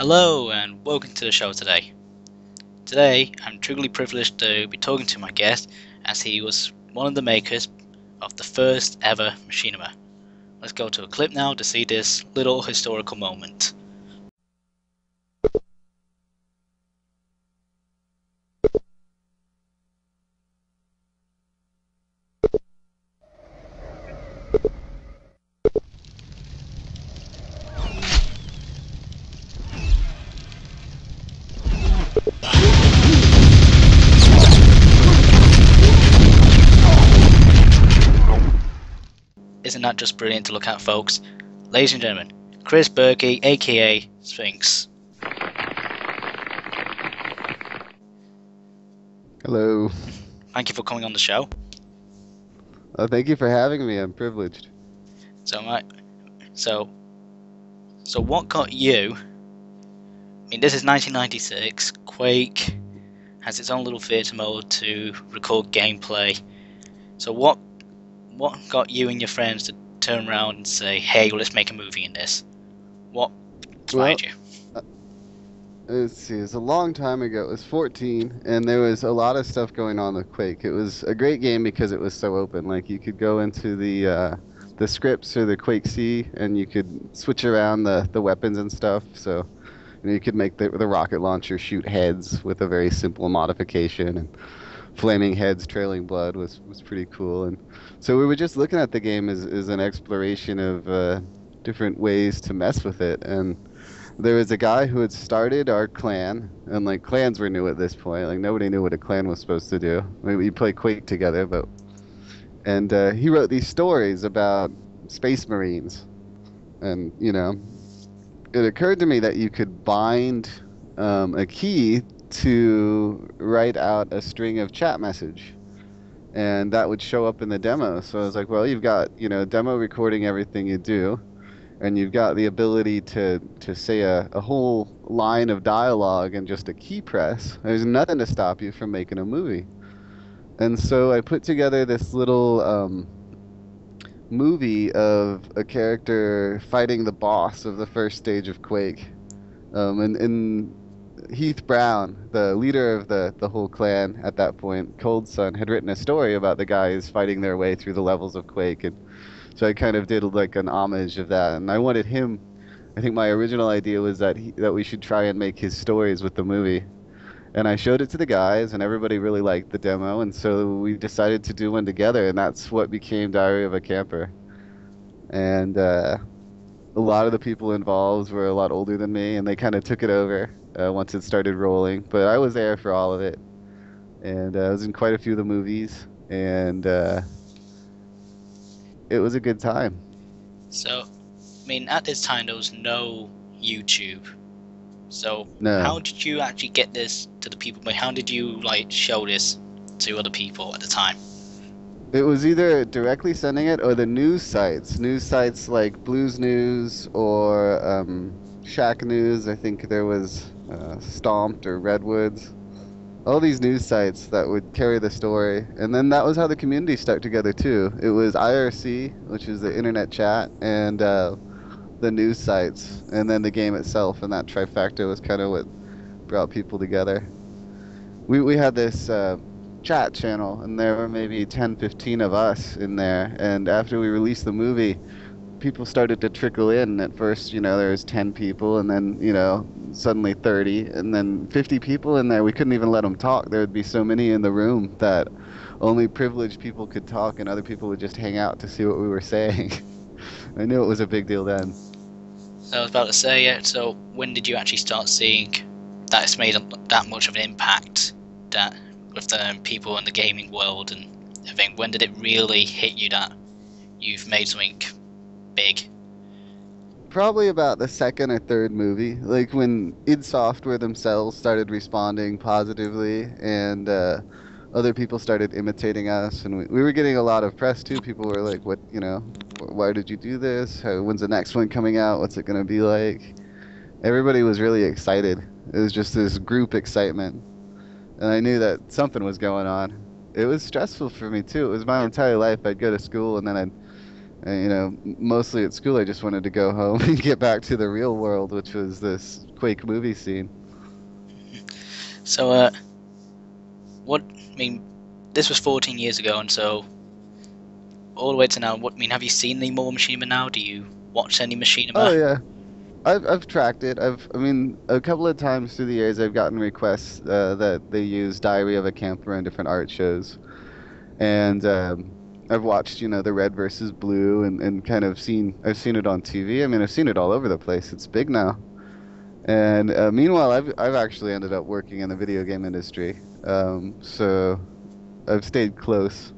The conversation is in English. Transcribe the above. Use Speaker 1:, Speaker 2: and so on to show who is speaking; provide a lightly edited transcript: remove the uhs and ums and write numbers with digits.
Speaker 1: Hello and welcome to the show today. Today I'm truly privileged to be talking to my guest as he was one of the makers of the first ever machinima. Let's go to a clip now to see this little historical moment. Isn't that just brilliant to look at, folks? Ladies and gentlemen, Chris Birke, aka Sphinx.
Speaker 2: Hello.
Speaker 1: Thank you for coming on the show.
Speaker 2: Thank you for having me. I'm privileged.
Speaker 1: So what got you? I mean, this is 1996. Quake has its own little theatre mode to record gameplay. So what got you and your friends to turn around and say, "Hey, let's make a movie in this"? What inspired you?
Speaker 2: Let's see. It was a long time ago. It was 14, and there was a lot of stuff going on with Quake. It was a great game because it was so open. Like you could go into the scripts or the Quake C, and you could switch around the weapons and stuff. So you could make the rocket launcher shoot heads with a very simple modification, and flaming heads trailing blood was pretty cool. And so we were just looking at the game as an exploration of different ways to mess with it. And there was a guy who had started our clan, and like clans were new at this point. Like nobody knew what a clan was supposed to do. I mean, we played Quake together, and he wrote these stories about space marines. And it occurred to me that you could bind a key to write out a string of chat message, and that would show up in the demo. So I was like, well, you've got demo recording everything you do, and you've got the ability to say a whole line of dialogue and just a key press. There's nothing to stop you from making a movie. And so I put together this little movie of a character fighting the boss of the first stage of Quake, and Heath Brown, the leader of the whole clan at that point, Cold Sun, had written a story about the guys fighting their way through the levels of Quake, and so I kind of did like an homage of that. And I wanted him. I think my original idea was that we should try and make his stories with the movie. And I showed it to the guys, and everybody really liked the demo, and so we decided to do one together, and that's what became Diary of a Camper. And a lot of the people involved were a lot older than me, and they kind of took it over once it started rolling. But I was there for all of it, and I was in quite a few of the movies, and it was a good time.
Speaker 1: So, I mean, at this time there was no YouTube. So
Speaker 2: No.
Speaker 1: how did you actually get this to the people? How did you show this to other people at the time?
Speaker 2: It was either directly sending it or the news sites like Blues News or Shack News. I think there was Stomped or Redwoods. All these news sites that would carry the story. And then that was how the community stuck together too. It was IRC, which is the internet chat, and the news sites, and then the game itself, and that trifecta was kind of what brought people together. We had this chat channel, and there were maybe 10, 15 of us in there, and after we released the movie, people started to trickle in. At first, there was 10 people, and then, suddenly 30, and then 50 people in there. We couldn't even let them talk. There would be so many in the room that only privileged people could talk, and other people would just hang out to see what we were saying. I knew it was a big deal then.
Speaker 1: So I was about to say, yeah, so when did you actually start seeing that it's made that much of an impact that with the people in the gaming world and everything? When did it really hit you that you've made something big?
Speaker 2: Probably about the second or third movie, like when id Software themselves started responding positively, and other people started imitating us, and we were getting a lot of press too. People were like, "What, why did you do this? When's the next one coming out? What's it gonna be like?" Everybody was really excited. It was just this group excitement, and I knew that something was going on. It was stressful for me too. It was my entire life. I'd go to school, and then I'd And, mostly at school, I just wanted to go home and get back to the real world, which was this Quake movie scene.
Speaker 1: So, what? I mean, this was 14 years ago, and so all the way to now. What? I mean, have you seen any more machinima now? Do you watch any
Speaker 2: Oh
Speaker 1: machinima?
Speaker 2: yeah, I've tracked it. I mean, a couple of times through the years, I've gotten requests that they use Diary of a Camper in different art shows, and I've watched, the red versus blue, and kind of I've seen it on TV. I mean, I've seen it all over the place. It's big now. And meanwhile, I've actually ended up working in the video game industry. So I've stayed close.